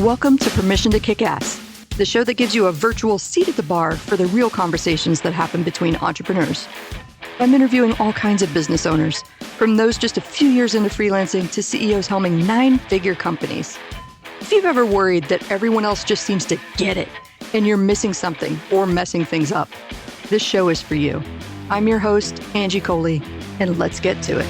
Welcome to Permission to Kick Ass, the show that gives you a virtual seat at the bar for the real conversations that happen between entrepreneurs. I'm interviewing all kinds of business owners, from those just a few years into freelancing to CEOs helming 9-figure companies. If you've ever worried that everyone else just seems to get it and you're missing something or messing things up, this show is for you. I'm your host, Angie Coley, and let's get to it.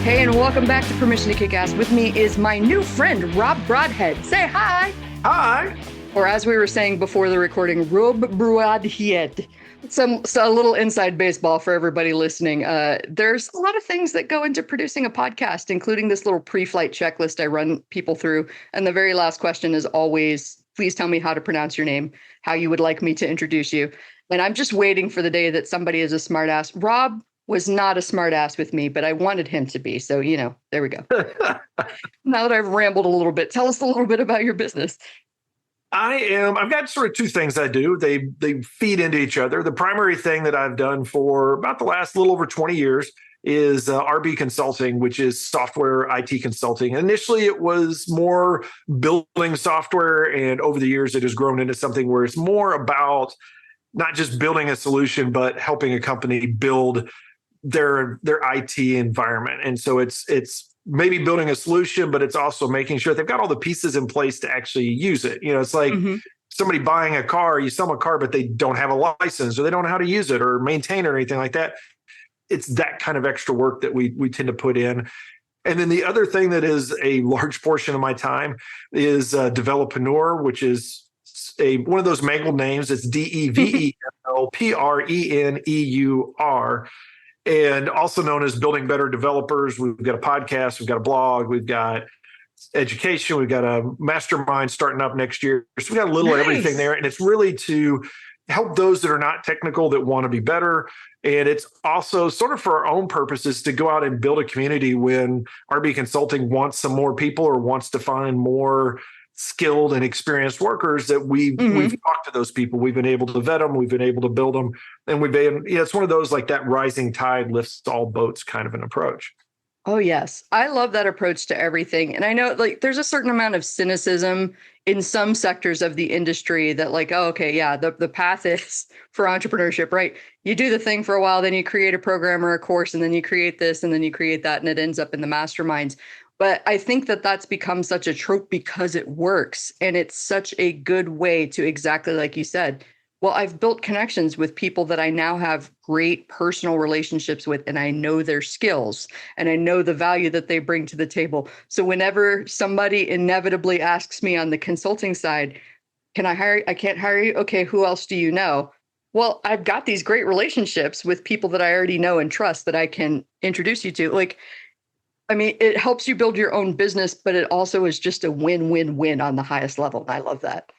Hey, and welcome back to Permission to Kick Ass. With me is my new friend, Rob Broadhead. Say hi. Hi. Or as we were saying before the recording, Rob Broadhead. So a little inside baseball for everybody listening. There's a lot of things that go into producing a podcast, including this little pre-flight checklist I run people through. And the very last question is always, please tell me how to pronounce your name, how you would like me to introduce you. And I'm just waiting for the day that somebody is a smartass. Rob was not a smartass with me, but I wanted him to be. So, there we go. Now that I've rambled a little bit, tell us a little bit about your business. I've got sort of two things I do. They feed into each other. The primary thing that I've done for about the last little over 20 years is RB Consulting, which is software IT consulting. Initially, it was more building software, and over the years, it has grown into something where it's more about not just building a solution, but helping a company build their IT environment. And so it's maybe building a solution, but it's also making sure they've got all the pieces in place to actually use it. It's like somebody buying a car, you sell them a car, but they don't have a license or they don't know how to use it or maintain it or anything like that. It's that kind of extra work that we tend to put in. And then the other thing that is a large portion of my time is Developreneur, which is one of those mangled names. It's DEVELPRENEUR. And also known as Building Better Developers. We've got a podcast, we've got a blog, we've got education, we've got a mastermind starting up next year. So we got a little of everything there. And it's really to help those that are not technical that want to be better. And it's also sort of for our own purposes to go out and build a community when RB Consulting wants some more people or wants to find more skilled and experienced workers that we've talked to those people. We've been able to vet them. We've been able to build them. And it's one of those like that rising tide lifts all boats kind of an approach. Oh, yes. I love that approach to everything. And I know there's a certain amount of cynicism in some sectors of the industry that the path is for entrepreneurship, right? You do the thing for a while, then you create a program or a course, and then you create this, and then you create that, and it ends up in the masterminds. But I think that that's become such a trope because it works. And it's such a good way to, exactly like you said, well, I've built connections with people that I now have great personal relationships with, and I know their skills and I know the value that they bring to the table. So whenever somebody inevitably asks me on the consulting side, can I hire you? I can't hire you. Okay, who else do you know? Well, I've got these great relationships with people that I already know and trust that I can introduce you to. It helps you build your own business, but it also is just a win-win-win on the highest level. And I love that.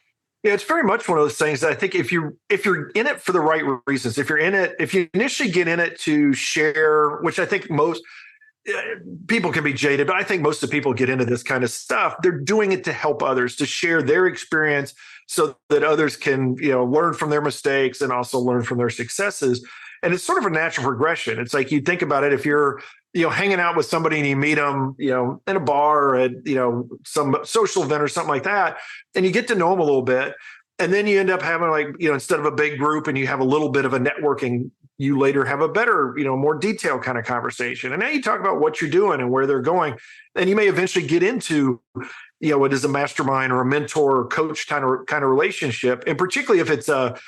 Yeah, it's very much one of those things that I think if you're in it for the right reasons, if you initially get in it to share, which I think most people can be jaded, but I think most of the people get into this kind of stuff, they're doing it to help others, to share their experience so that others can, learn from their mistakes and also learn from their successes. And it's sort of a natural progression. It's like you think about it, if you're hanging out with somebody and you meet them, in a bar or at, some social event or something like that, and you get to know them a little bit. And then you end up having instead of a big group and you have a little bit of a networking, you later have a better, more detailed kind of conversation. And now you talk about what you're doing and where they're going. And you may eventually get into, what is a mastermind or a mentor or coach kind of relationship. And particularly if it's a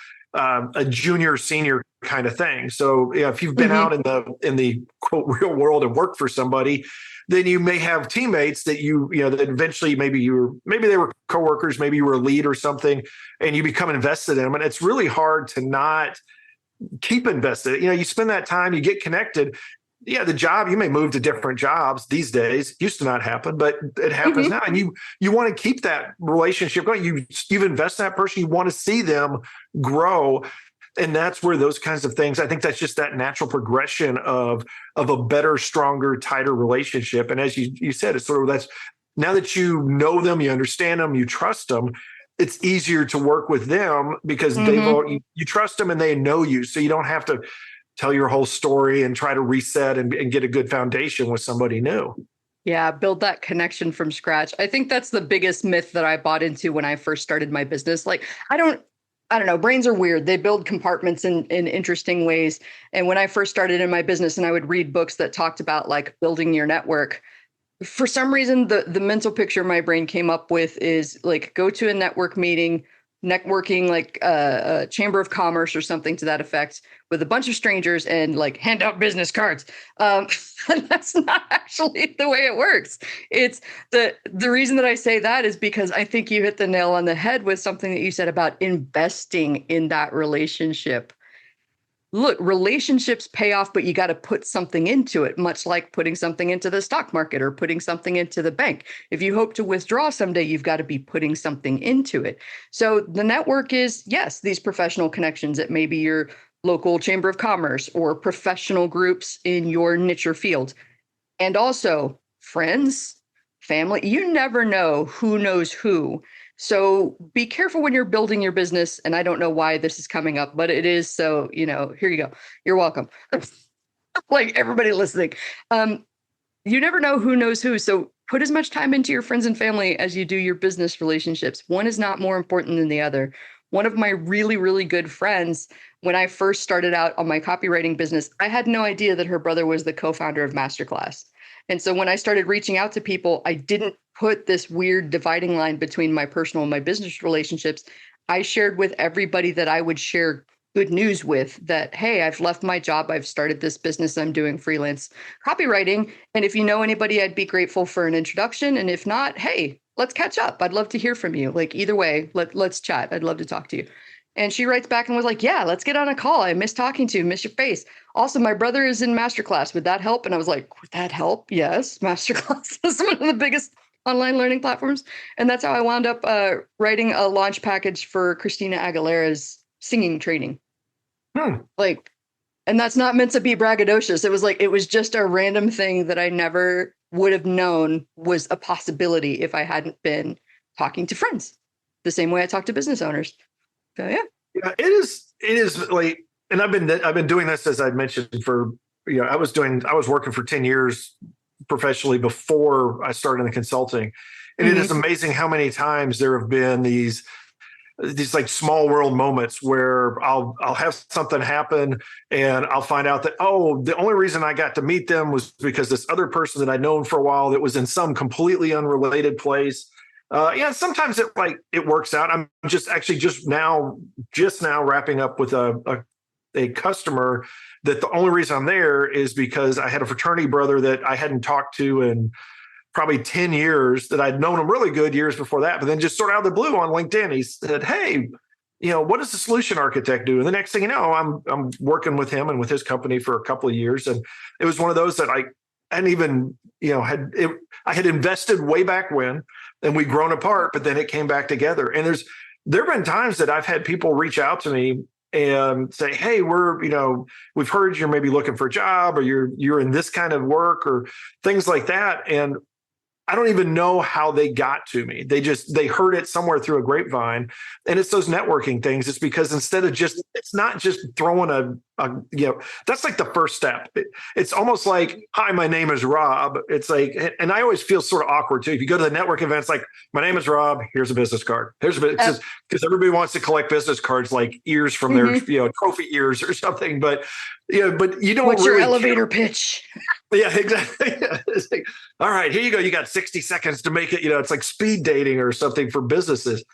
junior senior kind of thing. So if you've been out in the quote real world and worked for somebody, then you may have teammates that that eventually maybe they were coworkers, maybe you were a lead or something, and you become invested in them. And it's really hard to not keep invested. You spend that time, you get connected. Yeah, the job, you may move to different jobs these days. Used to not happen, but it happens now. And you want to keep that relationship going. You've invested in that person. You want to see them grow. And that's where those kinds of things, I think that's just that natural progression of a better, stronger, tighter relationship. And as you said, it's sort of that's now that you know them, you understand them, you trust them, it's easier to work with them because you trust them and they know you. So you don't have to tell your whole story and try to reset and get a good foundation with somebody new. Yeah, build that connection from scratch. I think that's the biggest myth that I bought into when I first started my business. Like, I don't know, brains are weird. They build compartments in interesting ways. And when I first started in my business and I would read books that talked about like building your network, for some reason the mental picture my brain came up with is like go to a network meeting, networking like a chamber of commerce or something to that effect with a bunch of strangers and like hand out business cards. And that's not actually the way it works. It's the reason that I say that is because I think you hit the nail on the head with something that you said about investing in that relationship. Look, relationships pay off, but you got to put something into it, much like putting something into the stock market or putting something into the bank. If you hope to withdraw someday, you've got to be putting something into it. So the network is, yes, these professional connections. It may be your local chamber of commerce or professional groups in your niche or field. And also friends, family. You never know who knows who. So be careful when you're building your business. And I don't know why this is coming up, but it is. So, here you go. You're welcome. Like everybody listening. You never know who knows who. So put as much time into your friends and family as you do your business relationships. One is not more important than the other. One of my really, really good friends, when I first started out on my copywriting business, I had no idea that her brother was the co-founder of Masterclass. And so when I started reaching out to people, I didn't put this weird dividing line between my personal and my business relationships. I shared with everybody that I would share good news with that, hey, I've left my job. I've started this business. I'm doing freelance copywriting. And if you know anybody, I'd be grateful for an introduction. And if not, hey, let's catch up. I'd love to hear from you. Like either way, let's chat. I'd love to talk to you. And she writes back and was like, yeah, let's get on a call. I miss talking to you, miss your face. Also, my brother is in Masterclass. Would that help? And I was like, would that help? Yes. Masterclass is one of the biggest online learning platforms. And that's how I wound up writing a launch package for Christina Aguilera's singing training. Like, and that's not meant to be braggadocious. It was just a random thing that I never would have known was a possibility if I hadn't been talking to friends the same way I talk to business owners. So yeah, it is like, and I've been doing this, as I mentioned, for, I was working for 10 years professionally before I started in the consulting. And it is amazing how many times there have been these like small world moments where I'll have something happen and I'll find out that, oh, the only reason I got to meet them was because this other person that I'd known for a while that was in some completely unrelated place. Sometimes it works out. I'm just now wrapping up with a customer that the only reason I'm there is because I had a fraternity brother that I hadn't talked to in probably 10 years, that I'd known him really good years before that, but then just sort of out of the blue on LinkedIn, he said, hey, what does the solution architect do? And the next thing you know, I'm working with him and with his company for a couple of years. And it was one of those that I hadn't even, I had invested way back when, and we'd grown apart, but then it came back together. And there have been times that I've had people reach out to me and say, hey, we've heard you're maybe looking for a job, or you're in this kind of work, or things like that. And I don't even know how they got to me. They heard it somewhere through a grapevine. And it's those networking things. It's because instead of it's not just throwing that's like the first step. It's almost like, hi, my name is Rob. It's like, and I always feel sort of awkward too. If you go to the network events, like, my name is Rob, here's a business card. Because everybody wants to collect business cards like ears from their, trophy ears or something. But but you don't. What's really your elevator pitch? Yeah, exactly. It's like, all right, here you go. You got 60 seconds to make it. It's like speed dating or something for businesses.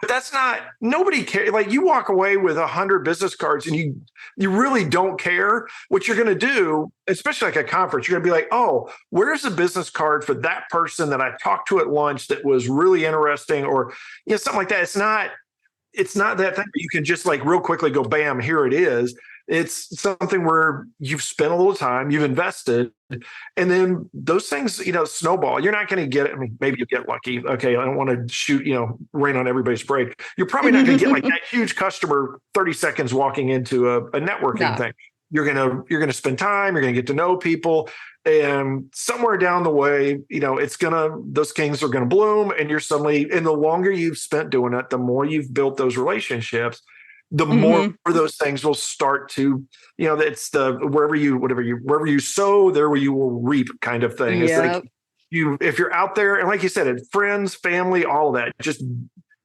But that's not, nobody cares. Like, you walk away with 100 business cards and you really don't care what you're going to do, especially like a conference. You're going to be like, oh, where's the business card for that person that I talked to at lunch that was really interesting, or something like that. It's not that thing that you can just like real quickly go, bam, here it is. It's something where you've spent a little time, you've invested, and then those things, snowball. You're not going to get it. I mean, maybe you get lucky. Okay, I don't want to shoot, rain on everybody's parade. You're probably not going to get like that huge customer 30 seconds walking into a networking thing. You're gonna spend time. You're gonna get to know people, and somewhere down the way, those kings are gonna bloom, and you're suddenly. And the longer you've spent doing it, the more you've built those relationships, the more those things will start to, it's the wherever you sow, there where you will reap kind of thing. It's like, if you're out there, and like you said, friends, family, all of that, just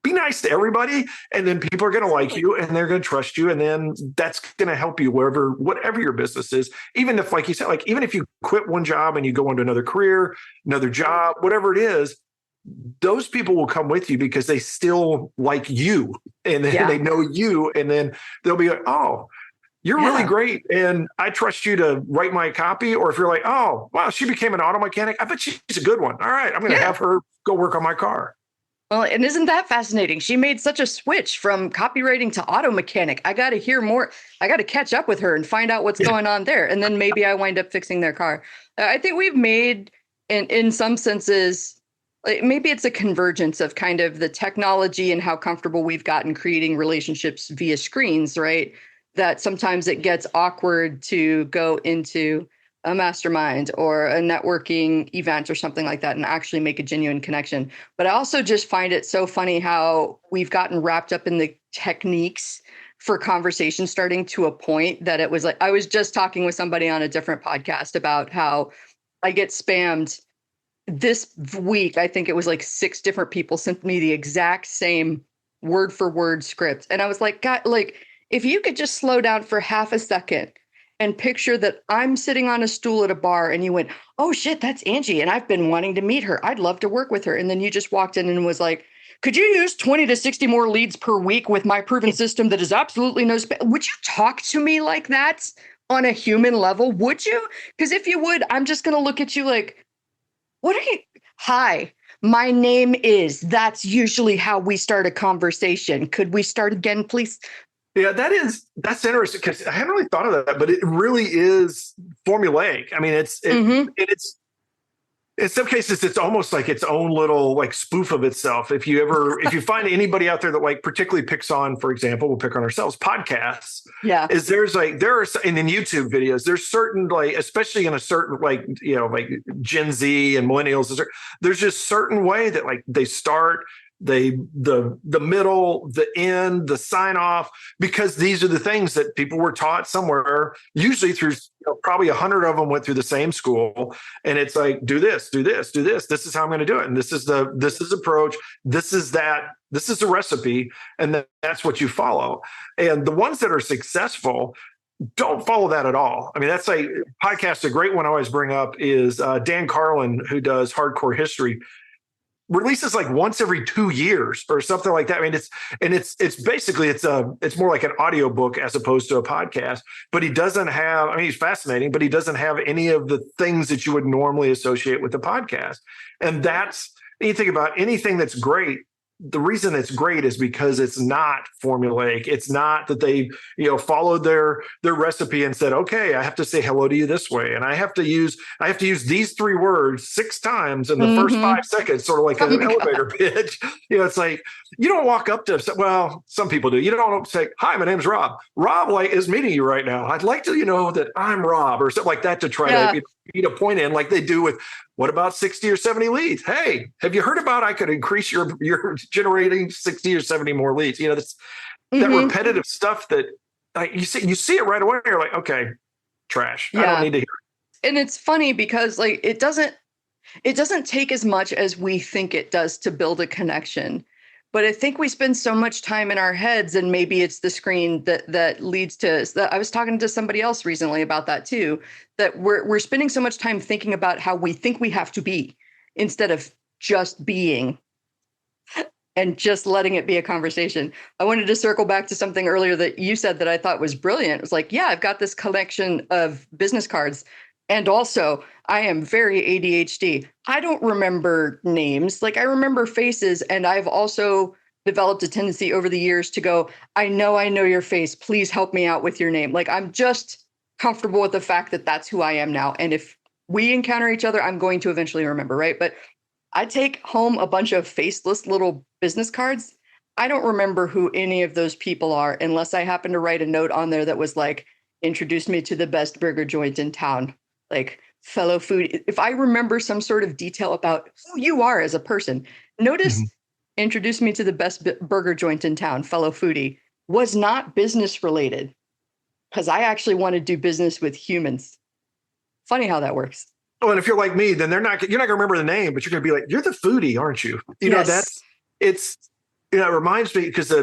be nice to everybody, and then people are going to like you and they're going to trust you, and then that's going to help you whatever your business is. Even if, like you said, like even if you quit one job and you go into another career, another job, whatever it is, those people will come with you because they still like you, and then they know you, and then they'll be like, oh, you're really great, and I trust you to write my copy. Or if you're like, oh, wow, she became an auto mechanic, I bet she's a good one. All right, I'm going to have her go work on my car. Well, and isn't that fascinating? She made such a switch from copywriting to auto mechanic. I got to hear more. I got to catch up with her and find out what's going on there. And then maybe I wind up fixing their car. I think we've made, in some senses, like maybe it's a convergence of kind of the technology and how comfortable we've gotten creating relationships via screens, right? That sometimes it gets awkward to go into a mastermind or a networking event or something like that and actually make a genuine connection. But I also just find it so funny how we've gotten wrapped up in the techniques for conversation starting to a point that it was like, I was just talking with somebody on a different podcast about how I get spammed this week. I think it was like 6 different people sent me the exact same word for word script. And I was like, God, like, if you could just slow down for half a second and picture that I'm sitting on a stool at a bar and you went, oh shit, that's Angie. And I've been wanting to meet her. I'd love to work with her. And then you just walked in and was like, could you use 20 to 60 more leads per week with my proven system that is absolutely no spam? Would you talk to me like that on a human level? Would you? Because if you would, I'm just going to look at you like, what are you? Hi, my name is. That's usually how we start a conversation. Could we start again, please? Yeah, that's interesting because I hadn't really thought of that, but it really is formulaic. I mean, it's in some cases it's almost like its own little like spoof of itself. If you find anybody out there that like particularly picks on, for example, we'll pick on ourselves, podcasts. Yeah, there are and in YouTube videos, there's certain like, especially in a certain like like Gen Z and millennials, there's just certain way that like they start. The middle, the end, the sign off, because these are the things that people were taught somewhere, usually through probably 100 of them went through the same school. And it's like, do this, do this, do this. This is how I'm going to do it. And this is approach. This is the recipe. And that's what you follow. And the ones that are successful don't follow that at all. I mean, that's like podcast. A great one I always bring up is Dan Carlin, who does Hardcore History, releases like once every 2 years or something like that. I mean, it's basically it's more like an audiobook as opposed to a podcast, but he doesn't have, I mean, he's fascinating, but he doesn't have any of the things that you would normally associate with a podcast. And you think about anything that's great. The reason it's great is because it's not formulaic. It's not that they, followed their recipe and said, okay, I have to say hello to you this way. And I have to use these 3 words 6 times in the first 5 seconds, sort of like an elevator pitch. It's like, you don't walk up to, well, some people do. You don't say, hi, my name's Rob. Rob is meeting you right now. I'd like to, that I'm Rob or something like that to try to beat a point in like they do with, what about 60 or 70 leads? Hey, have you heard about I could increase your generating 60 or 70 more leads? That's that repetitive stuff that you see it right away. You're like, okay, trash. I don't need to hear it. And it's funny because like it doesn't take as much as we think it does to build a connection. But I think we spend so much time in our heads, and maybe it's the screen that leads to that. I was talking to somebody else recently about that too, that we're spending so much time thinking about how we think we have to be instead of just being and just letting it be a conversation. I wanted to circle back to something earlier that you said that I thought was brilliant. It was like, yeah, I've got this collection of business cards. And also, I am very ADHD. I don't remember names. Like I remember faces. And I've also developed a tendency over the years to go, I know your face. Please help me out with your name. Like I'm just comfortable with the fact that that's who I am now. And if we encounter each other, I'm going to eventually remember, right? But I take home a bunch of faceless little business cards. I don't remember who any of those people are unless I happen to write a note on there that was like, introduce me to the best burger joint in town. Like fellow food. If I remember some sort of detail about who you are as a person, notice introduce me to the best burger joint in town, fellow foodie, was not business related because I actually want to do business with humans. Funny how that works. Oh, and if you're like me, then you're not going to remember the name, but you're going to be like, you're the foodie, aren't you? Yes. It's, it reminds me because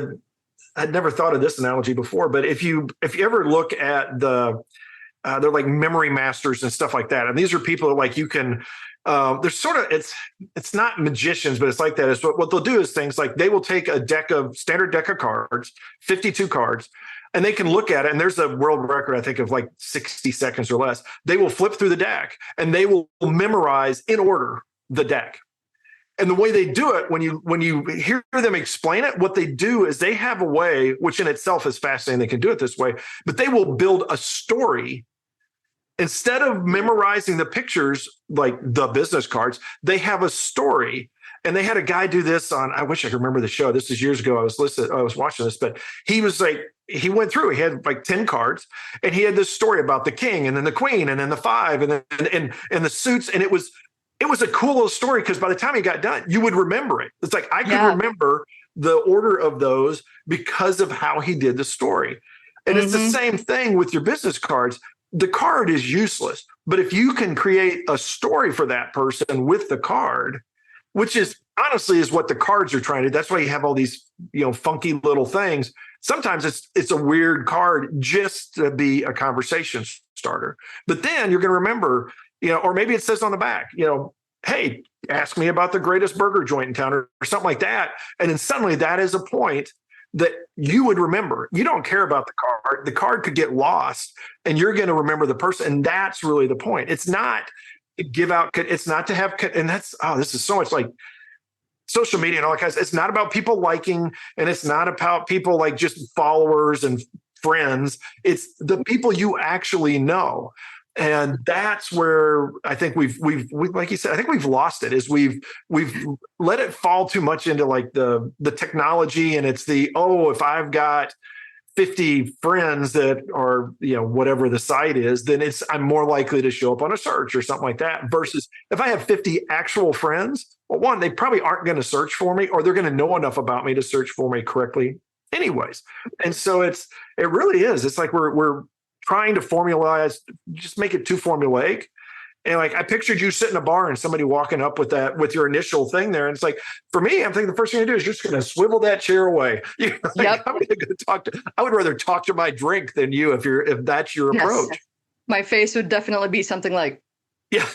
I'd never thought of this analogy before, but if you ever look at they're like memory masters and stuff like that. And these are people that like you can, there's sort of, it's not magicians, but it's like that. Is what they'll do is things like they will take a standard deck of cards, 52 cards, and they can look at it. And there's a world record, I think, of like 60 seconds or less. They will flip through the deck and they will memorize in order the deck. And the way they do it, when you hear them explain it, what they do is they have a way, which in itself is fascinating, they can do it this way, but they will build a story. Instead of memorizing the pictures like the business cards, they have a story. And they had a guy do this on, I wish I could remember the show. This is years ago. I was watching this, but he was like, he went through, he had like 10 cards and he had this story about the king and then the queen and then the five and then and the suits. And it was a cool little story because by the time he got done, you would remember it. It's like I could remember the order of those because of how he did the story. And it's the same thing with your business cards. The card is useless, but if you can create a story for that person with the card, which is honestly is what the cards are trying to do. That's why you have all these, funky little things. Sometimes it's a weird card just to be a conversation starter. But then you're going to remember, or maybe it says on the back, hey, ask me about the greatest burger joint in town or something like that. And then suddenly that is a point that you would remember. You don't care about the card. The card could get lost and you're going to remember the person. And that's really the point. It's not to give out, it's not to have, and this is so much like social media and all that kind of stuff. It's not about people liking, and it's not about people like just followers and friends. It's the people you actually know. And that's where I think we've like you said, I think we've lost it. Is we've let it fall too much into like the technology, and it's if I've got 50 friends that are whatever the site is, then I'm more likely to show up on a search or something like that. Versus if I have 50 actual friends, well, one, they probably aren't going to search for me, or they're going to know enough about me to search for me correctly, anyways. And so it really is. It's like we're trying to formalize, just make it too formulaic. And like I pictured you sitting in a bar and somebody walking up with your initial thing there. And it's like, for me, I'm thinking the first thing to do is just going to swivel that chair away. Yep. I'm going to go I would rather talk to my drink than you if that's your approach. My face would definitely be something like, yeah.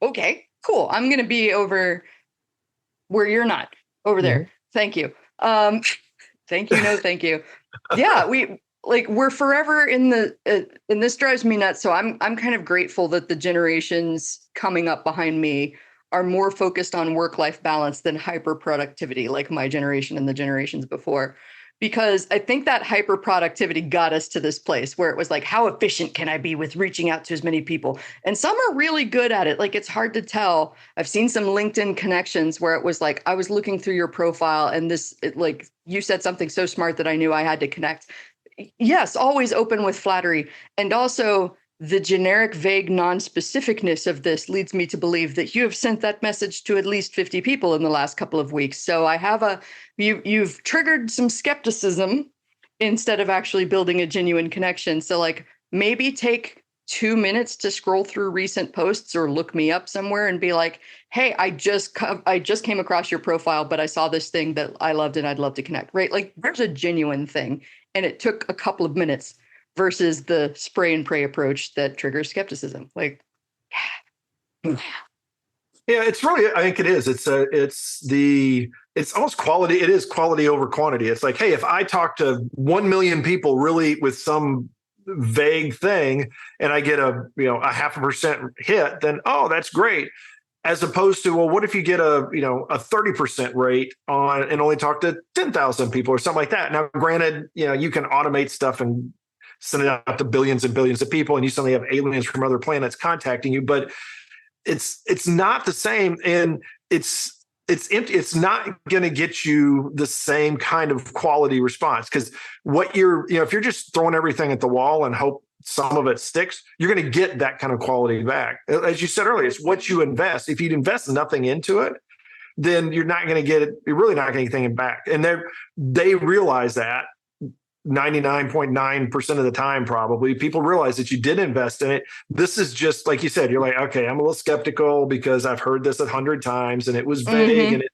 Okay, cool. I'm going to be over where you're not over there. Thank you. Thank you. No, thank you. Yeah. We're forever in and this drives me nuts. So I'm kind of grateful that the generations coming up behind me are more focused on work-life balance than hyper productivity, like my generation and the generations before, because I think that hyper productivity got us to this place where it was like, how efficient can I be with reaching out to as many people? And some are really good at it. Like, it's hard to tell. I've seen some LinkedIn connections where it was like, I was looking through your profile and you said something so smart that I knew I had to connect. Yes, always open with flattery. And also the generic, vague, non-specificness of this leads me to believe that you have sent that message to at least 50 people in the last couple of weeks. So I have you've triggered some skepticism instead of actually building a genuine connection. So like maybe take 2 minutes to scroll through recent posts or look me up somewhere and be like, hey, I just came across your profile, but I saw this thing that I loved and I'd love to connect, right? Like there's a genuine thing. And it took a couple of minutes versus the spray and pray approach that triggers skepticism. Like, yeah, it's really, I think it is. It's almost quality. It is quality over quantity. It's like, hey, if I talk to 1 million people really with some vague thing and I get a 0.5% hit, then, oh, that's great. As opposed to, well, what if you get a 30% rate on and only talk to 10,000 people or something like that? Now, granted, you can automate stuff and send it out to billions and billions of people, and you suddenly have aliens from other planets contacting you. But it's not the same, and it's empty. It's not going to get you the same kind of quality response, because what if you're just throwing everything at the wall and hope some of it sticks, you're going to get that kind of quality back. As you said earlier, it's what you invest. If you invest nothing into it, then you're not going to get it. You're really not going to get anything back. And they realize that. 99.9% of the time, probably people realize that you did invest in it. This is just like you said, you're like, okay, I'm a little skeptical because I've heard this 100 times and it was vague. And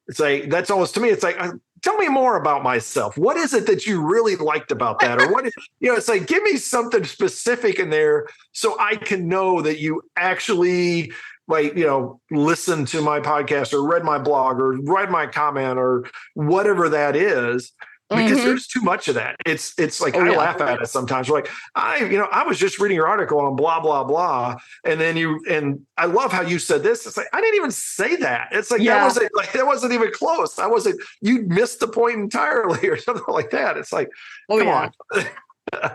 it's like, that's almost, to me, it's like, tell me more about myself. What is it that you really liked about that? Or what, it's like, give me something specific in there so I can know that you actually listen to my podcast or read my blog or read my comment or whatever that is. Because there's too much of that. It's like, I laugh at it sometimes. We're like, I was just reading your article on blah, blah, blah. And then and I love how you said this. It's like, I didn't even say that. It's like, that wasn't even close. You missed the point entirely or something like that. It's like, come on.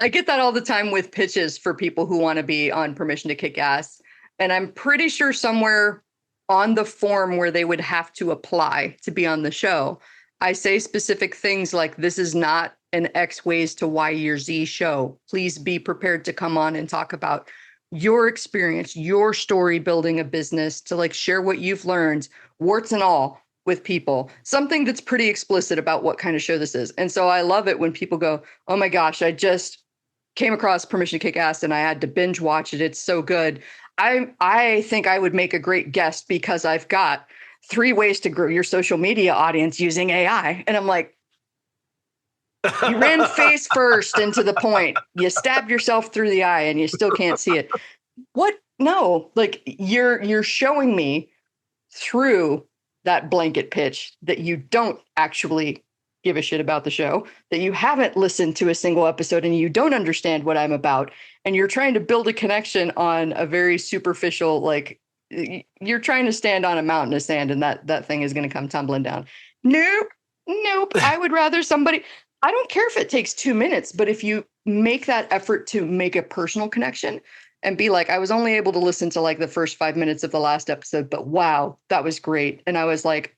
I get that all the time with pitches for people who want to be on Permission to Kick Ass. And I'm pretty sure somewhere on the form where they would have to apply to be on the show, I say specific things like, this is not an X ways to Y your Z show. Please be prepared to come on and talk about your experience, your story building a business, to share what you've learned, warts and all, with people. Something that's pretty explicit about what kind of show this is. And so I love it when people go, oh my gosh, I just came across Permission to Kick Ass and I had to binge watch it. It's so good. I think I would make a great guest because I've got 3 ways to grow your social media audience using AI. And I'm like, you ran face first into the point. You stabbed yourself through the eye and you still can't see it. What? No, you're showing me through that blanket pitch that you don't actually give a shit about the show, that you haven't listened to a single episode and you don't understand what I'm about. And you're trying to build a connection on a very superficial, you're trying to stand on a mountain of sand and that thing is going to come tumbling down. Nope. I would rather I don't care if it takes 2 minutes, but if you make that effort to make a personal connection and be like, I was only able to listen to the first 5 minutes of the last episode, but wow, that was great. And I was like,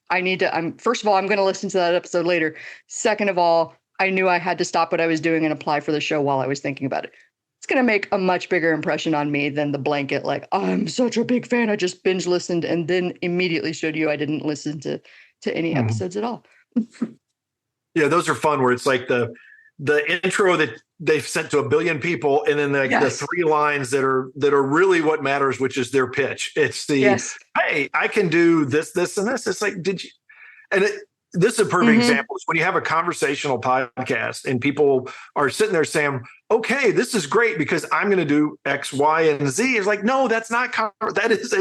first of all, I'm going to listen to that episode later. Second of all, I knew I had to stop what I was doing and apply for the show while I was thinking about it. It's going to make a much bigger impression on me than the blanket, I'm such a big fan, I just binge listened and then immediately showed you I didn't listen to any episodes at all. Yeah, those are fun where it's like the intro that they've sent to 1 billion people and then the 3 lines that are really what matters, which is their pitch. It's hey, I can do this, this, and this. It's like, did you? And this is a perfect example. Is when you have a conversational podcast and people are sitting there saying, okay, this is great because I'm going to do X, Y, and Z. It's like, no, that's not, that's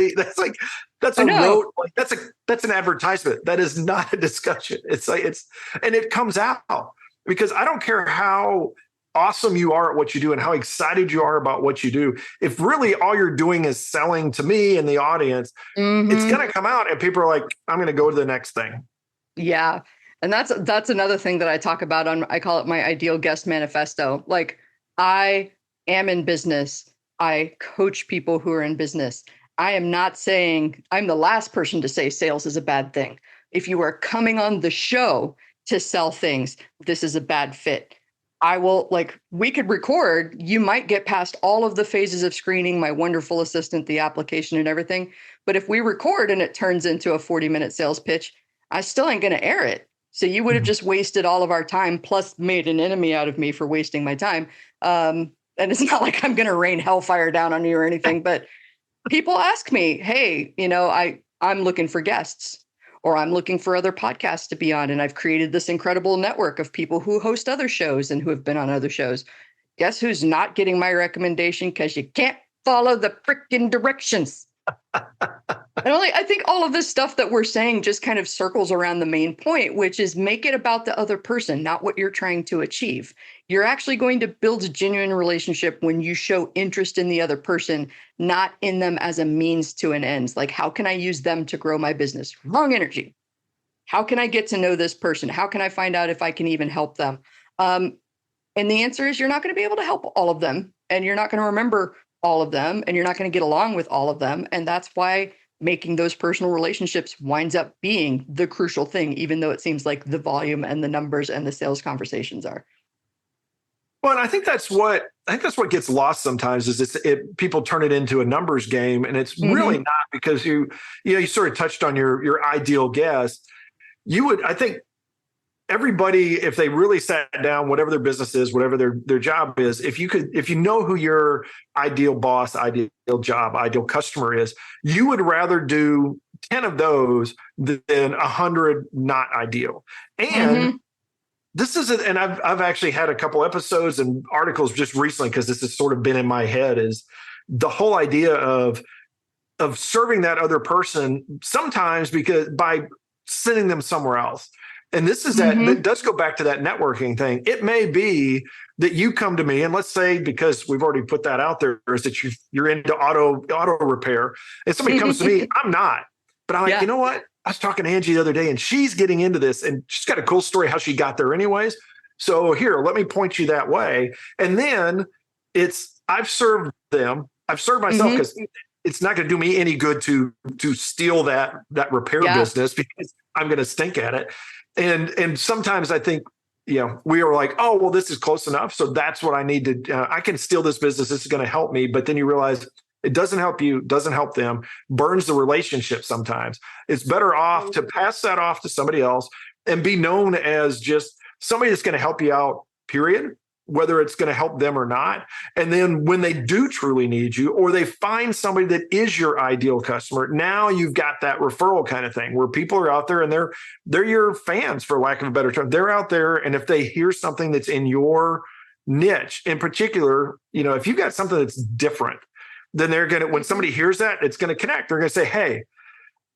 a road, that's an advertisement. That is not a discussion. And it comes out because I don't care how awesome you are at what you do and how excited you are about what you do. If really all you're doing is selling to me and the audience, it's going to come out and people are like, I'm going to go to the next thing. Yeah. And that's another thing that I talk about I call it my ideal guest manifesto. I am in business. I coach people who are in business. I am not saying, I'm the last person to say sales is a bad thing. If you are coming on the show to sell things, this is a bad fit. I will, we could record, you might get past all of the phases of screening, my wonderful assistant, the application and everything. But if we record and it turns into a 40-minute sales pitch, I still ain't going to air it. So you would have just wasted all of our time, plus made an enemy out of me for wasting my time. And it's not like I'm going to rain hellfire down on you or anything, but people ask me, hey, I'm looking for guests or I'm looking for other podcasts to be on. And I've created this incredible network of people who host other shows and who have been on other shows. Guess who's not getting my recommendation? Because you can't follow the freaking directions. And I think all of this stuff that we're saying just kind of circles around the main point, which is make it about the other person, not what you're trying to achieve. You're actually going to build a genuine relationship when you show interest in the other person, not in them as a means to an end. How can I use them to grow my business? Wrong energy. How can I get to know this person? How can I find out if I can even help them? And the answer is you're not going to be able to help all of them, and you're not going to remember all of them, and you're not going to get along with all of them. And that's why making those personal relationships winds up being the crucial thing, even though it seems like the volume and the numbers and the sales conversations are. Well, and I think that's what gets lost sometimes is people turn it into a numbers game, and it's really not, because you sort of touched on your ideal guest. I think everybody, if they really sat down, whatever their business is, whatever their job is, if you know who your ideal boss, ideal job, ideal customer is, you would rather do 10 of those than 100 not ideal. And this is it, and I've actually had a couple episodes and articles just recently, because this has sort of been in my head, is the whole idea of serving that other person sometimes because by sending them somewhere else. And this is that does go back to that networking thing. It may be that you come to me, and let's say, because we've already put that out there, is that you're into auto repair, and somebody comes to me, I'm not, but I'm like, you know what? I was talking to Angie the other day, and she's getting into this, and she's got a cool story how she got there anyways. So here, let me point you that way. And then I've served them. I've served myself, because it's not going to do me any good to steal that repair business, because I'm going to stink at it. And sometimes I think, we are like, oh, well, this is close enough, so that's what I need to. I can steal this business. This is going to help me. But then you realize it doesn't help you, doesn't help them, burns the relationship sometimes. It's better off to pass that off to somebody else and be known as just somebody that's going to help you out, period, whether it's going to help them or not. And then when they do truly need you, or they find somebody that is your ideal customer, now you've got that referral kind of thing where people are out there and they're your fans, for lack of a better term. They're out there, and if they hear something that's in your niche, in particular, if you've got something that's different, then they're going to, when somebody hears that, it's going to connect. They're going to say, hey,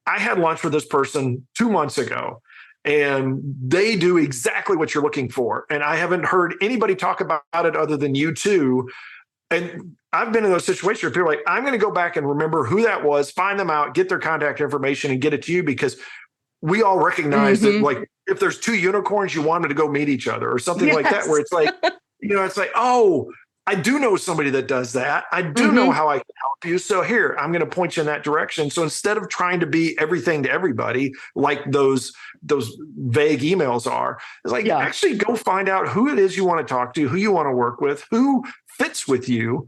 I had lunch with this person 2 months ago, and they do exactly what you're looking for. And I haven't heard anybody talk about it other than you two. And I've been in those situations where people are like, I'm going to go back and remember who that was, find them out, get their contact information, and get it to you, because we all recognize that, like, if there's two unicorns, you want them to go meet each other or something like that, where it's like, it's like, oh, I do know somebody that does that. I do know how I can help you. So here, I'm going to point you in that direction. So instead of trying to be everything to everybody, like those vague emails are, it's like, actually go find out who it is you want to talk to, who you want to work with, who fits with you,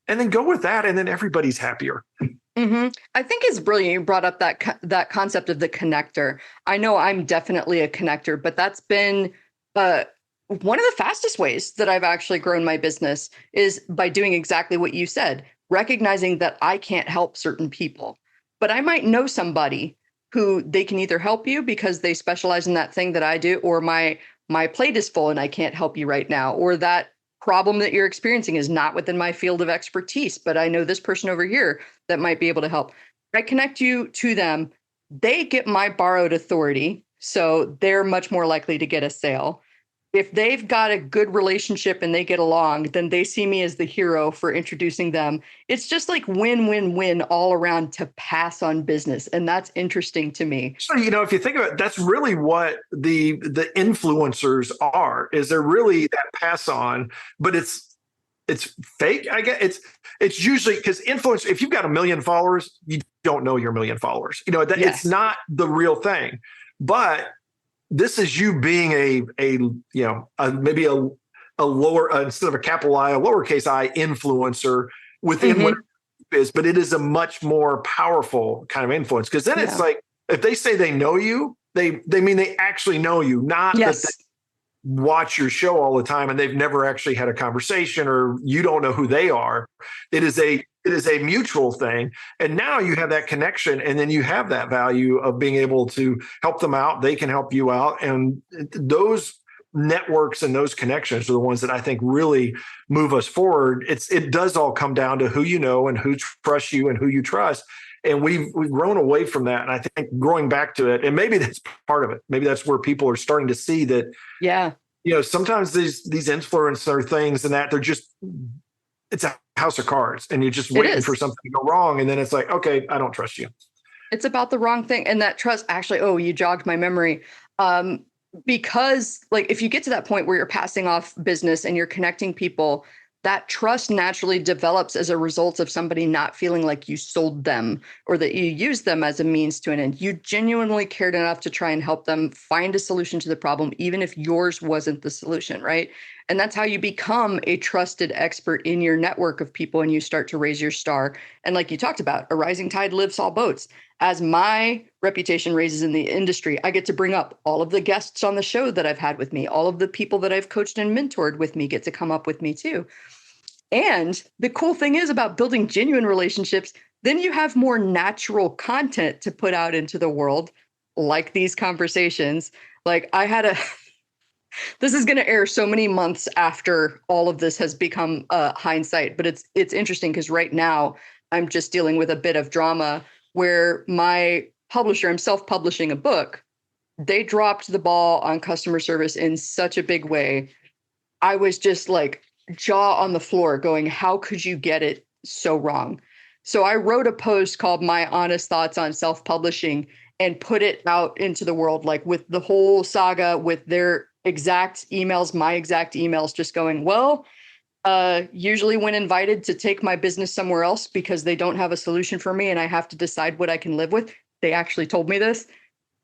and then go with that. And then everybody's happier. I think it's brilliant you brought up that concept of the connector. I know I'm definitely a connector, but that's been one of the fastest ways that I've actually grown my business is by doing exactly what you said, recognizing that I can't help certain people, but I might know somebody who they can either help you because they specialize in that thing that I do, or my plate is full and I can't help you right now, or that problem that you're experiencing is not within my field of expertise, but I know this person over here that might be able to help. I connect you to them. They get my borrowed authority, so they're much more likely to get a sale. If they've got a good relationship and they get along, then they see me as the hero for introducing them. It's just like win-win-win all around to pass on business. And that's interesting to me. So, if you think about it, that's really what the influencers are, is they're really that pass on, but it's fake. I guess it's usually because influence, if you've got 1 million followers, you don't know your 1 million followers. It's not the real thing. But this is you being maybe a lower, instead of a capital I, a lowercase I influencer within what it is, but it is a much more powerful kind of influence. Because then it's like, if they say they know you, they mean they actually know you, not that they watch your show all the time and they've never actually had a conversation, or you don't know who they are. It is a mutual thing. And now you have that connection, and then you have that value of being able to help them out. They can help you out. And those networks and those connections are the ones that I think really move us forward. It does all come down to who you know and who trusts you and who you trust. And we've grown away from that. And I think growing back to it, and maybe that's part of it. Maybe that's where people are starting to see that, sometimes these influencer things and that it's a house of cards, and you're just waiting for something to go wrong. And then it's like, okay, I don't trust you. It's about the wrong thing. And that trust, actually, you jogged my memory. Because like, if you get to that point where you're passing off business and you're connecting people, that trust naturally develops as a result of somebody not feeling like you sold them or that you used them as a means to an end. You genuinely cared enough to try and help them find a solution to the problem, even if yours wasn't the solution, right? And that's how you become a trusted expert in your network of people and you start to raise your star. And like you talked about, a rising tide lifts all boats. As my reputation raises in the industry, I get to bring up all of the guests on the show that I've had with me. All of the people that I've coached and mentored with me get to come up with me too. And the cool thing is about building genuine relationships, then you have more natural content to put out into the world, like these conversations. Like I had a this is going to air so many months after all of this has become hindsight, but it's interesting because right now I'm just dealing with a bit of drama where my publisher, I'm self-publishing a book. They dropped the ball on customer service in such a big way. I was just like jaw on the floor going, how could you get it so wrong? So I wrote a post called My Honest Thoughts on Self-Publishing and put it out into the world, like with the whole saga, with their exact emails, my exact emails, just going, well, usually when invited to take my business somewhere else because they don't have a solution for me and I have to decide what I can live with, they actually told me this,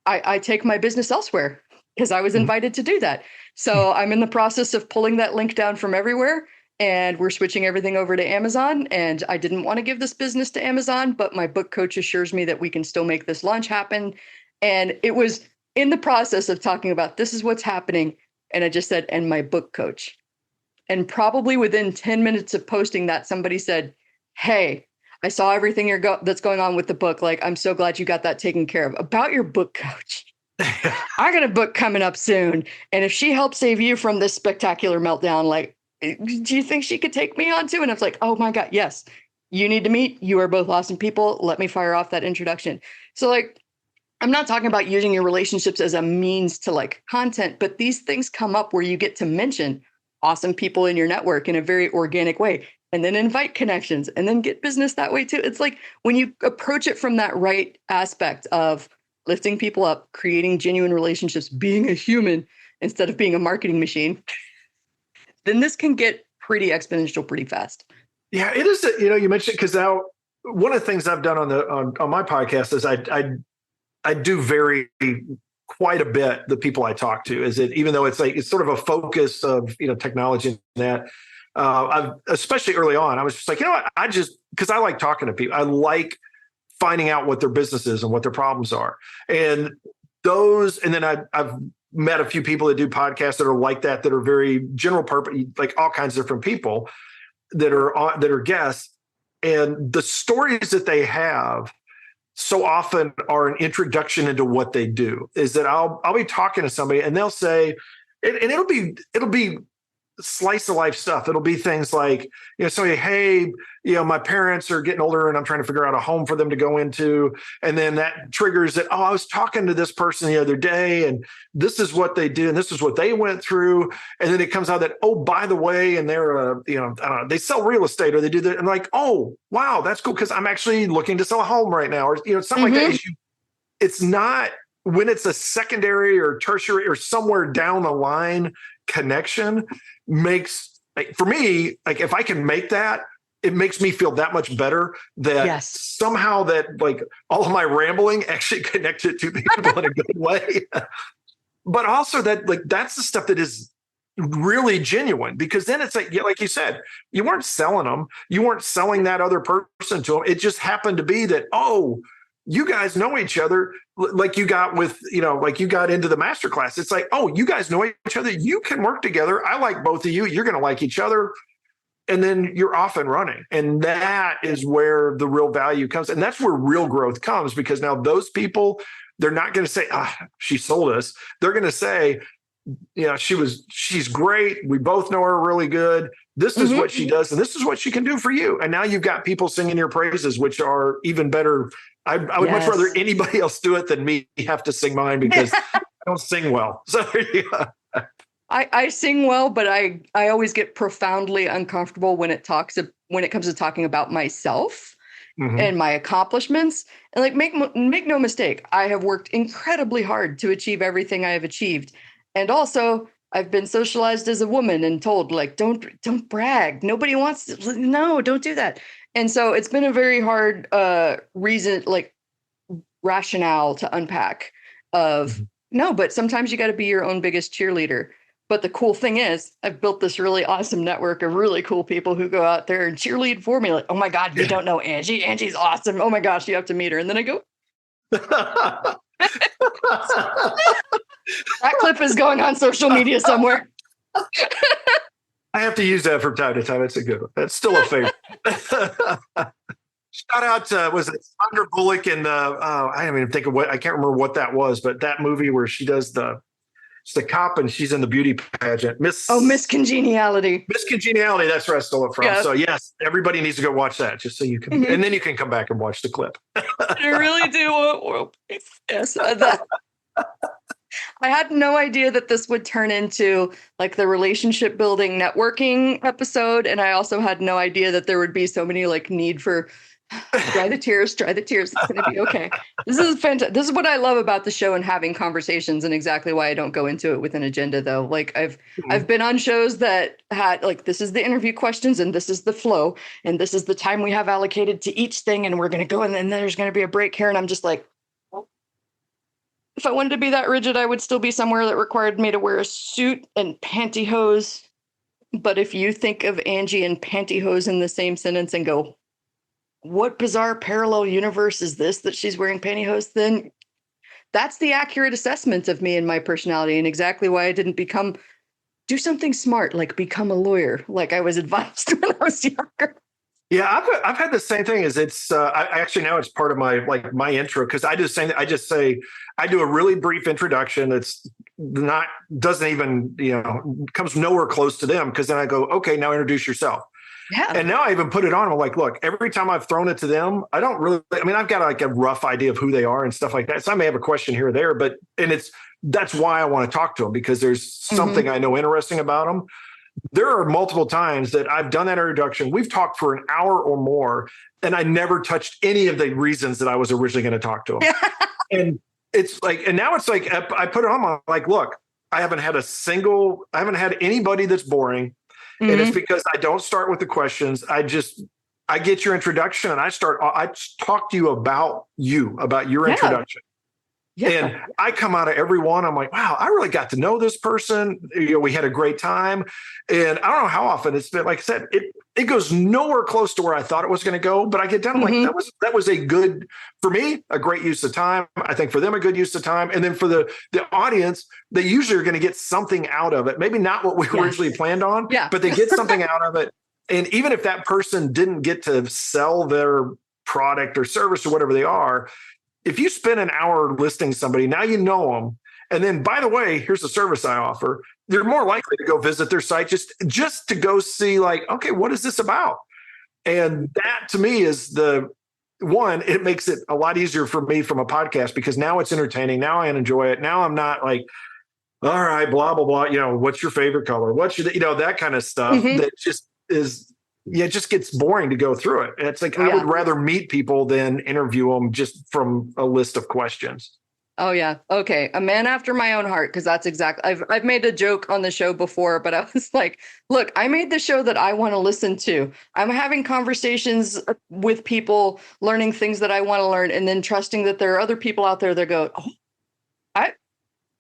I take my business elsewhere because I was invited to do that. So I'm in the process of pulling that link down from everywhere and we're switching everything over to Amazon. And I didn't want to give this business to Amazon, but my book coach assures me that we can still make this launch happen. And it was in the process of talking about this is what's happening. And I just said, and my book coach. And probably within 10 minutes of posting that, somebody said, hey, I saw everything that's going on with the book. Like, I'm so glad you got that taken care of. About your book coach. I got a book coming up soon. And if she helps save you from this spectacular meltdown, like, do you think she could take me on too? And I was like, oh my God, yes, you need to meet. You are both awesome people. Let me fire off that introduction. So like, I'm not talking about using your relationships as a means to like content, but these things come up where you get to mention awesome people in your network in a very organic way and then invite connections and then get business that way too. It's like when you approach it from that right aspect of lifting people up, creating genuine relationships, being a human instead of being a marketing machine, then this can get pretty exponential pretty fast. Yeah, it is. You mentioned because now one of the things I've done on my podcast is I do vary quite a bit the people I talk to. Is it even though it's sort of a focus of technology and that. I've especially early on, I was just like, what? Because I like talking to people. I like finding out what their business is and what their problems are, and then I've met a few people that do podcasts that are like that are very general purpose, like all kinds of different people that are guests, and the stories that they have so often are an introduction into what they do. Is that I'll be talking to somebody and they'll say, and it'll be slice of life stuff. It'll be things like, somebody, hey, my parents are getting older and I'm trying to figure out a home for them to go into. And then that triggers that, I was talking to this person the other day and this is what they did and this is what they went through. And then it comes out that, oh, by the way, and they're, I don't know, they sell real estate or they do that. And like, oh, wow, that's cool. Cause I'm actually looking to sell a home right now or, something like that. It's not when it's a secondary or tertiary or somewhere down the line connection makes, for me, like if I can make that, it makes me feel that much better that somehow that like all of my rambling actually connected to people in a good way. But also that like that's the stuff that is really genuine because then it's like you said, you weren't selling them, you weren't selling that other person to them. It just happened to be that, oh, you guys know each other like you got with, like you got into the masterclass. It's like, oh, you guys know each other. You can work together. I like both of you. You're going to like each other. And then you're off and running. And that is where the real value comes. And that's where real growth comes because now those people, they're not going to say, she sold us. They're going to say, she's great. We both know her really good. This is what she does. And this is what she can do for you. And now you've got people singing your praises, which are even better. I would much rather anybody else do it than me have to sing mine because I don't sing well. So yeah. I sing well, but I always get profoundly uncomfortable when it comes to talking about myself and my accomplishments. And like make no mistake, I have worked incredibly hard to achieve everything I have achieved. And also I've been socialized as a woman and told like, don't brag. Nobody wants to, no, don't do that. And so it's been a very hard rationale to unpack of no, but sometimes you got to be your own biggest cheerleader. But the cool thing is, I've built this really awesome network of really cool people who go out there and cheerlead for me. Like, oh my God, you don't know Angie. Angie's awesome. Oh my gosh, you have to meet her. And then I go, that clip is going on social media somewhere. I have to use that from time to time. It's a good one. That's still a favorite. Shout out to, was it Sandra Bullock and I don't even think of what, I can't remember what that was, but that movie where she does it's the cop and she's in the beauty pageant. Miss Congeniality. Miss Congeniality. That's where I stole it from. Yeah. So yes, everybody needs to go watch that just so you can, and then you can come back and watch the clip. I really do. Yes, I had no idea that this would turn into like the relationship building networking episode. And I also had no idea that there would be so many like need for dry the tears. It's going to be okay. This is fantastic. This is what I love about the show and having conversations, and exactly why I don't go into it with an agenda though. Like I've been on shows that had like, this is the interview questions and this is the flow and this is the time we have allocated to each thing. And we're going to go and then there's going to be a break here. And I'm just like, if I wanted to be that rigid, I would still be somewhere that required me to wear a suit and pantyhose. But if you think of Angie and pantyhose in the same sentence and go, what bizarre parallel universe is this that she's wearing pantyhose? Then that's the accurate assessment of me and my personality, and exactly why I didn't do something smart, like become a lawyer, like I was advised when I was younger. Yeah, I've had the same thing. Is it's I actually now it's part of my intro, because I just say I do a really brief introduction that's doesn't even comes nowhere close to them, because then I go, okay, now introduce yourself. Yeah. And now I even put it on. I'm like, look, every time I've thrown it to them, I don't really, I've got like a rough idea of who they are and stuff like that. So I may have a question here or there, that's why I want to talk to them, because there's something I know interesting about them. There are multiple times that I've done that introduction. We've talked for an hour or more, and I never touched any of the reasons that I was originally going to talk to them. And it's like, and now it's like, I put it on, I'm like, look, I haven't had anybody that's boring. And it's because I don't start with the questions. I get your introduction and I talk to you about your introduction. Yeah. And I come out of every one, I'm like, wow, I really got to know this person. We had a great time. And I don't know how often it's been, like I said, it goes nowhere close to where I thought it was going to go. But I get done, I'm like, that was for me, a great use of time. I think for them, a good use of time. And then for the audience, they usually are going to get something out of it. Maybe not what we originally planned on, but they get something out of it. And even if that person didn't get to sell their product or service or whatever they are, if you spend an hour listing somebody, now you know them. And then, by the way, here's the service I offer. They're more likely to go visit their site just to go see, like, okay, what is this about? And that to me is it makes it a lot easier for me from a podcast, because now it's entertaining. Now I enjoy it. Now I'm not like, all right, blah, blah, blah. What's your favorite color? What's your, that kind of stuff that just is. Yeah, it just gets boring to go through it. It's like, I would rather meet people than interview them just from a list of questions. Oh, yeah. Okay. A man after my own heart, because that's exactly, I've made a joke on the show before, but I was like, look, I made the show that I want to listen to. I'm having conversations with people, learning things that I want to learn, and then trusting that there are other people out there that go, oh,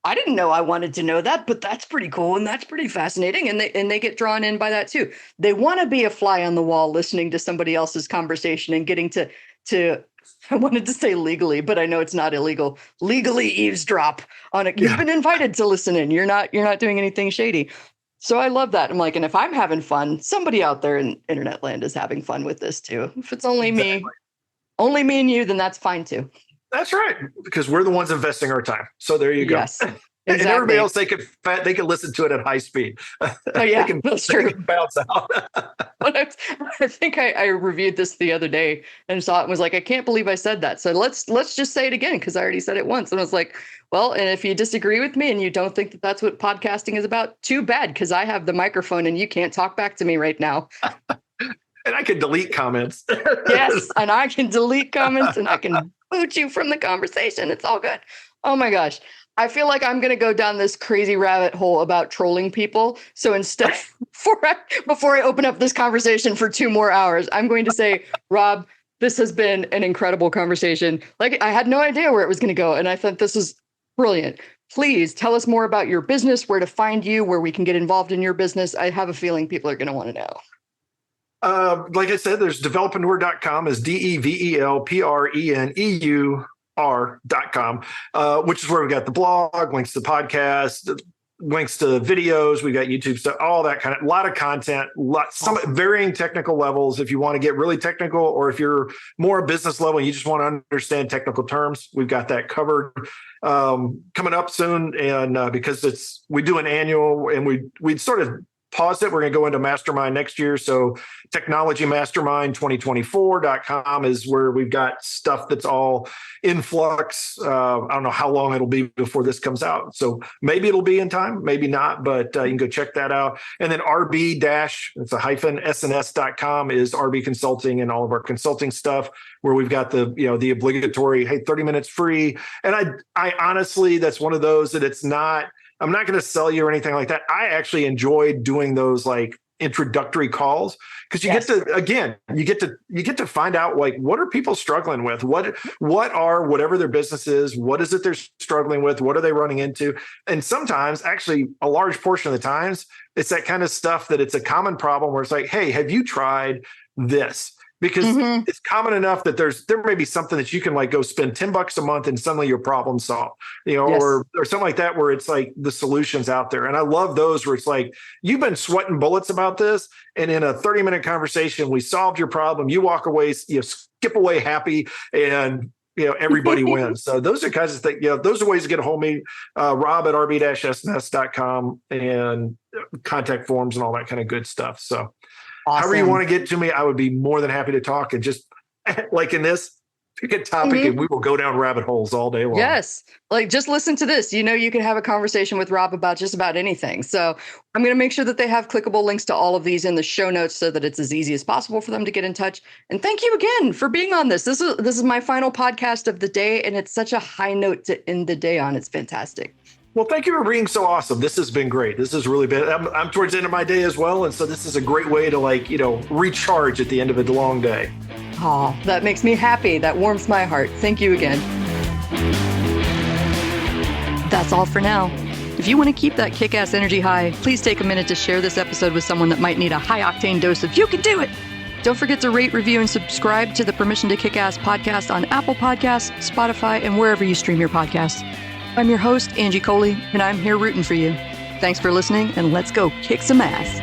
I didn't know I wanted to know that, but that's pretty cool and that's pretty fascinating. And they get drawn in by that too. They want to be a fly on the wall, listening to somebody else's conversation and getting to I wanted to say legally, but I know it's not illegal. Legally eavesdrop on it. You've been invited to listen in. You're not doing anything shady. So I love that. I'm like, and if I'm having fun, somebody out there in internet land is having fun with this too. If it's only me and you, then that's fine too. That's right, because we're the ones investing our time. So there you go. Yes, exactly. And everybody else, they could listen to it at high speed. Oh yeah, that's true. They can bounce out. I think I reviewed this the other day and saw it and was like, I can't believe I said that. So let's just say it again, because I already said it once. And I was like, well, and if you disagree with me and you don't think that that's what podcasting is about, too bad, because I have the microphone and you can't talk back to me right now. And I can delete comments. Yes, and I can delete comments and I can boot you from the conversation. It's all good. Oh my gosh. I feel like I'm going to go down this crazy rabbit hole about trolling people. So instead, before I open up this conversation for 2 more hours, I'm going to say, Rob, this has been an incredible conversation. Like, I had no idea where it was going to go. And I thought this was brilliant. please tell us more about your business, where to find you, where we can get involved in your business. I have a feeling people are going to want to know. Like I said, there's developreneur.com is developreneur.com, which is where we got the blog, links to the podcast, links to videos. We got YouTube stuff, all that kind of, a lot of content, some varying technical levels. If you want to get really technical, or if you're more business level, and you just want to understand technical terms, we've got that covered. Coming up soon, and because we do an annual, and we sort of paused it. We're going to go into Mastermind next year. So technologymastermind2024.com is where we've got stuff that's all in flux. I don't know how long it'll be before this comes out. So maybe it'll be in time, maybe not, but you can go check that out. And then it's a -sns.com is RB Consulting and all of our consulting stuff, where we've got the obligatory, hey, 30 minutes free. And I honestly, that's one of those that I'm not going to sell you or anything like that. I actually enjoyed doing those like introductory calls, because you get to find out, like, what are people struggling with? Whatever their business is, what is it they're struggling with? What are they running into? And sometimes, actually a large portion of the times, it's that kind of stuff that it's a common problem where it's like, hey, have you tried this? Because it's common enough that there may be something that you can like go spend $10 a month and suddenly your problem solved, or something like that, where it's like the solution's out there. And I love those where it's like, you've been sweating bullets about this, and in a 30-minute conversation, we solved your problem. You walk away, skip away happy, and everybody wins. So those are kinds of things, those are ways to get a hold of me, Rob at rb-sns.com, and contact forms and all that kind of good stuff. So awesome. However you want to get to me, I would be more than happy to talk, and just like in this, pick a topic and we will go down rabbit holes all day long. Yes. Like, just listen to this. You can have a conversation with Rob about just about anything. So I'm going to make sure that they have clickable links to all of these in the show notes so that it's as easy as possible for them to get in touch. And thank you again for being on this. This is my final podcast of the day, and it's such a high note to end the day on. It's fantastic. Well, thank you for being so awesome. This has been great. This has really been, I'm towards the end of my day as well. And so this is a great way to recharge at the end of a long day. Oh, that makes me happy. That warms my heart. Thank you again. That's all for now. If you want to keep that kick-ass energy high, please take a minute to share this episode with someone that might need a high-octane dose of "you can do it." Don't forget to rate, review, and subscribe to the Permission to Kick-Ass podcast on Apple Podcasts, Spotify, and wherever you stream your podcasts. I'm your host, Angie Coley, and I'm here rooting for you. Thanks for listening, and let's go kick some ass.